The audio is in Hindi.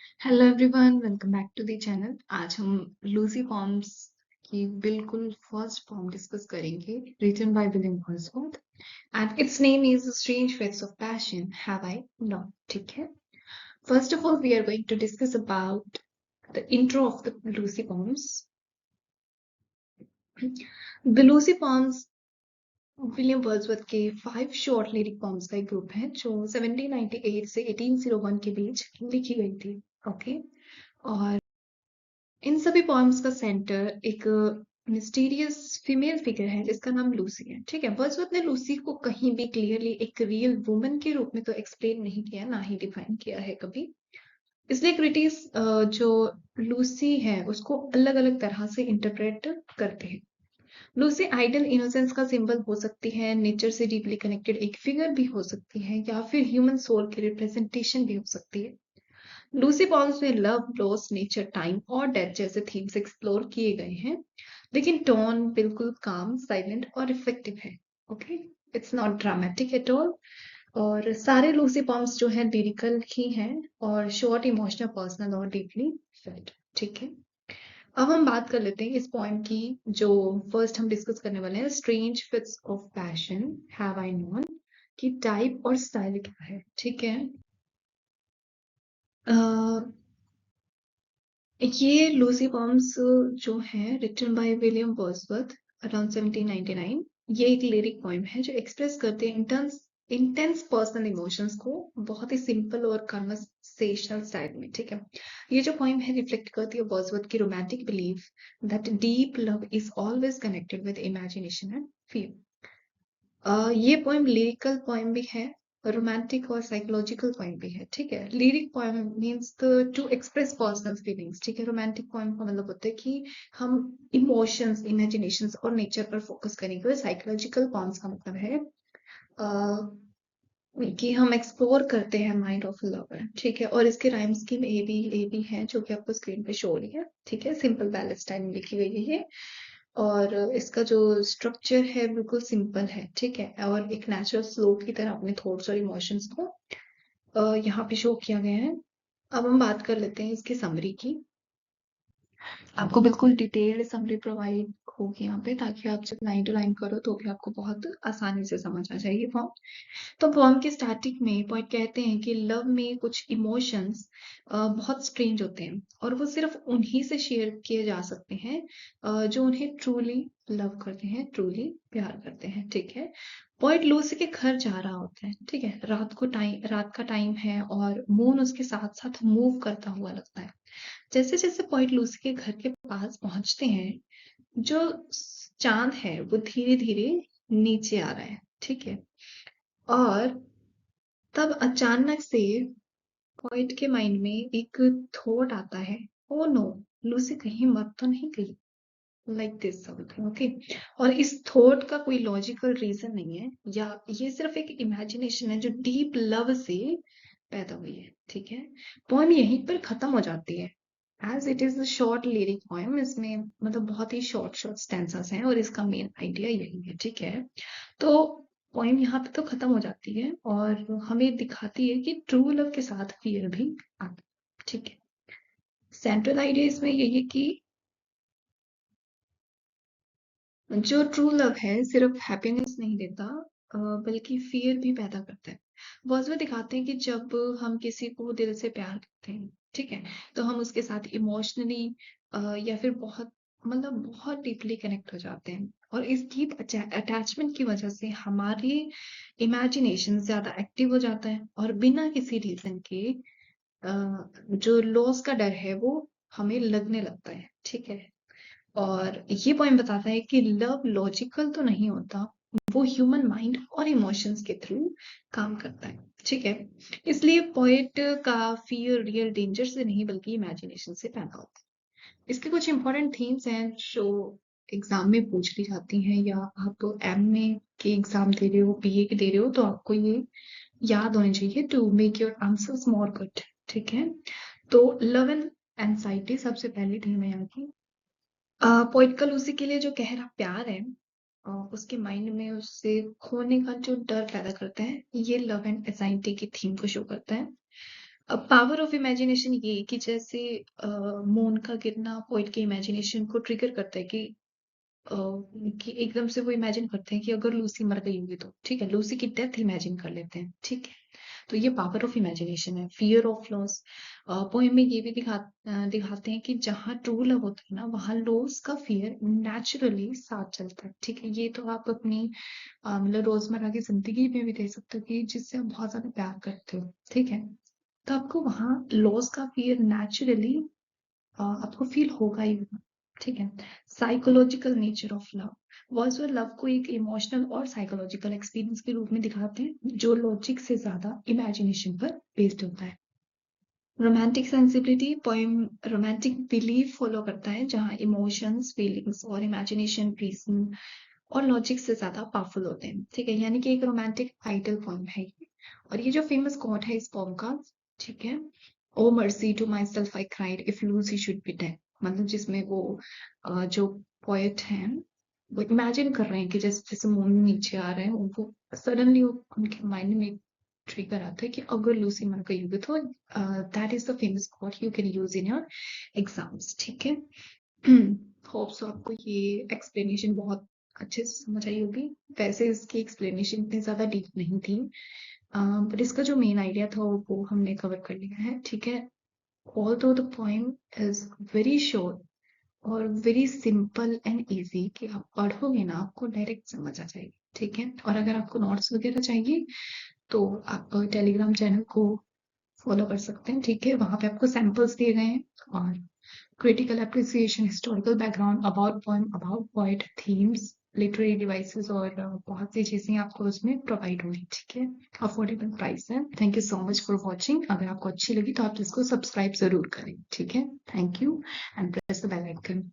Hello everyone, welcome back to the channel. आज हम लूसी फॉर्म्स की बिल्कुल फर्स्ट फॉर्म डिस्कस करेंगे, written by William Wordsworth, and its name is strange fates of passion have I not. ठीक है, first of all we are going to discuss about the intro of the Lucy forms. The Lucy forms William Wordsworth के 5 शॉर्ट लिरिक पॉम्स का एक ग्रुप है जो 1798 से 1801 के बीच लिखी गई थी। ओके, और इन सभी पॉएम्स का सेंटर एक मिस्टीरियस फीमेल फिगर है जिसका नाम लूसी है। ठीक है, वर्ड्सवर्थ ने लूसी को कहीं भी क्लियरली एक रियल वुमन के रूप में तो एक्सप्लेन नहीं किया, ना ही डिफाइन किया है कभी। इसलिए क्रिटिक्स जो लूसी है उसको अलग अलग तरह से इंटरप्रेट करते हैं। लूसी आइडल इनोसेंस का सिंबल हो सकती है, नेचर से डीपली कनेक्टेड एक फिगर भी हो सकती है, या फिर ह्यूमन सोल की रिप्रेजेंटेशन भी हो सकती है। लूसी पॉन्स में लव, लॉस, नेचर, टाइम और डेथ जैसे थीम्स एक्सप्लोर किए गए हैं, लेकिन टोन बिल्कुल काम, साइलेंट और रिफ्लेक्टिव है। Okay, it's not dramatic at all. और सारे लूसी पॉम्स जो है लिरिकल ही हैं और शॉर्ट, इमोशनल, पर्सनल और डीपली फेल्ट। ठीक है, अब हम बात कर लेते हैं इस पॉइंट की जो फर्स्ट हम डिस्कस करने वाले हैं, strange fits of passion have I known, की टाइप और स्टाइल क्या है। ठीक है, ये लूसी पॉम्स जो है written by William Wordsworth around 1799, ये एक लिरिक पोएम है जो एक्सप्रेस करते हैं इंटेंस पर्सनल इमोशंस को बहुत ही सिंपल और कन्वर्सेशनल स्टाइल में। ठीक है, ये जो पोएम है रिफ्लेक्ट करती है वर्ड्सवर्थ की romantic belief that deep love is always connected with imagination and feel. ये पोएम लिरिकल पोएम भी है, रोमांटिक और साइकोलॉजिकल पोएम भी है। ठीक है, lyric poem means to express personal feelings. ठीक है, रोमांटिक पोएम का मतलब होता है कि हम इमोशंस, इमेजिनेशंस और नेचर पर फोकस करेंगे। साइकोलॉजिकल पोएम्स का मतलब है कि हम एक्सप्लोर करते हैं माइंड ऑफ लवर। ठीक है, और इसके राइम स्कीम ए बी है जो कि आपको स्क्रीन पे शो हो रही है। ठीक है, सिंपल बैलेंस स्टाइल में लिखी गई है ये, और इसका जो स्ट्रक्चर है बिल्कुल सिंपल है। ठीक है, और एक नेचुरल फ्लो की तरह अपने थॉट्स और इमोशंस को यहाँ पे शो किया गया है। अब हम बात कर लेते हैं इसकी समरी की। आपको बिल्कुल डिटेल्ड समरी प्रोवाइड होगी यहाँ पे, ताकि आप जब लाइन टू लाइन करो तो भी आपको बहुत आसानी से समझ आ जाएगी फॉर्म। तो पोएम के स्टार्टिंग में पोएट कहते हैं कि लव में कुछ इमोशंस बहुत स्ट्रेंज होते हैं और वो सिर्फ उन्हीं से शेयर किए जा सकते हैं जो उन्हें ट्रूली लव करते हैं, ट्रूली प्यार करते हैं। ठीक है, पोएट लूसी के घर जा रहा होता है। ठीक है, रात का टाइम है और मून उसके साथ साथ मूव करता हुआ लगता है। जैसे जैसे पोएट लूसी के घर के पास पहुंचते हैं, जो चांद है वो धीरे धीरे नीचे आ रहा है। ठीक है, और तब अचानक से पॉइंट के माइंड में एक थॉट आता है, ओ नो, लूसी कहीं मर तो नहीं गई, लाइक दिस समथिंग। ओके, और इस थॉट का कोई लॉजिकल रीजन नहीं है, या ये सिर्फ एक इमेजिनेशन है जो डीप लव से पैदा हुई है। ठीक है, पोएम यहीं पर खत्म हो जाती है, as it is a short lyric poem. इसमें मतलब बहुत ही शॉर्ट शॉर्ट स्टैंजास हैं और इसका मेन आइडिया यही है। ठीक है, तो पोएम यहाँ पे तो खत्म हो जाती है और हमें दिखाती है कि ट्रू लव के साथ फियर भी आता है। ठीक है, सेंट्रल आइडिया इसमें यही है कि जो ट्रू लव है सिर्फ हैप्पीनेस नहीं देता, बल्कि फियर भी पैदा करता है। वर्ड्सवर्थ दिखाते हैं कि जब हम किसी को दिल से प्यार करते हैं, ठीक है, तो हम उसके साथ इमोशनली या फिर बहुत डीपली कनेक्ट हो जाते हैं, और इस डीप अटैचमेंट की वजह से हमारी इमेजिनेशन ज्यादा एक्टिव हो जाता है और बिना किसी रीजन के जो लॉस का डर है वो हमें लगने लगता है। ठीक है, और ये पॉइंट बताता है कि लव लॉजिकल तो नहीं होता, वो ह्यूमन माइंड और इमोशंस के थ्रू काम करता है। ठीक है, इसलिए पोएट का फियर रियल डेंजर से नहीं बल्कि इमेजिनेशन से पैदा होता है। इसके कुछ इंपॉर्टेंट थीम्स हैं जो एग्जाम में पूछ ली जाती हैं, या आप एमए के एग्जाम दे रहे हो, बीए के दे रहे हो, तो आपको ये याद होनी चाहिए to make your answers more good. ठीक है, तो लव एंड एंजाइटी सबसे पहली थीम है यहाँ की। पोएट का लूसी के लिए जो गहरा प्यार है, उसके माइंड में उससे खोने का जो डर पैदा करता है, ये लव एंड एंजाइटी की थीम को शो करता है। अब पावर ऑफ इमेजिनेशन ये कि जैसे मून का गिरना पोएट के इमेजिनेशन को ट्रिगर करता है अ, कि एकदम से वो इमेजिन करते हैं कि अगर लूसी मर गई होगी तो ठीक है, लूसी की डेथ इमेजिन कर लेते हैं, ठीक है। तो ये पावर ऑफ इमेजिनेशन है। फियर ऑफ लॉस, पोएम में ये भी दिखाते हैं कि जहाँ ट्रू लव होता है ना, वहाँ लॉस का फियर नेचुरली साथ चलता है, ठीक है। ये तो आप अपनी मतलब रोजमर्रा की जिंदगी में भी देख सकते हो कि जिससे आप बहुत ज्यादा प्यार करते हो, ठीक है। तो आपको वहाँ लॉस का फियर नेचुरली आपको फील होगा ही होगा, ठीक है। Psychological nature of love, Wordsworth love को एक इमोशनल और साइकोलॉजिकल एक्सपीरियंस के रूप में दिखाते हैं जो लॉजिक से ज्यादा इमेजिनेशन पर बेस्ड होता है। Romantic sensibility, poem romantic belief follow करता है जहाँ इमोशंस, फीलिंग्स और इमेजिनेशन रीजन और लॉजिक से ज्यादा पावरफुल होते हैं, ठीक है। यानी कि एक रोमांटिक आइडल पोएम है ये। और ये जो फेमस कोट है इस पोएम का, ठीक है, O mercy to myself I cried if Lucy should be dead, मतलब जिसमें वो जो पोएट हैं वो इमेजिन कर रहे हैं कि जैसे जैसे मून नीचे आ रहे हैं, उनको सडनली उनके माइंड में ट्रिगर आता है कि अगर लूसी मर गई होगी तो that is the famous quote you can use in your exams, ठीक है। होप सो आपको ये एक्सप्लेनेशन बहुत अच्छे से समझ आई होगी। वैसे इसकी एक्सप्लेनेशन इतनी ज्यादा डीप नहीं थी, बट इसका जो मेन आइडिया था वो हमने कवर कर लिया है, ठीक है। Although the poem is very short और वेरी सिंपल एंड इजी कि आप पढ़ोगे ना आपको डायरेक्ट समझ आ जाएगी, ठीक है। और अगर आपको नोट्स वगैरह चाहिए तो आप टेलीग्राम चैनल को फॉलो कर सकते हैं, ठीक है। वहां पे आपको सैंपल्स दिए गए हैं और critical appreciation, historical background about poem, about poet, themes, literary devices और बहुत सी चीजें आपको उसमें प्रोवाइड होंगी, ठीक है। अफोर्डेबल प्राइस है। Thank you so much for watching. अगर आपको अच्छी लगी तो आप इसको सब्सक्राइब जरूर करें, ठीक है। Thank you and press the bell icon.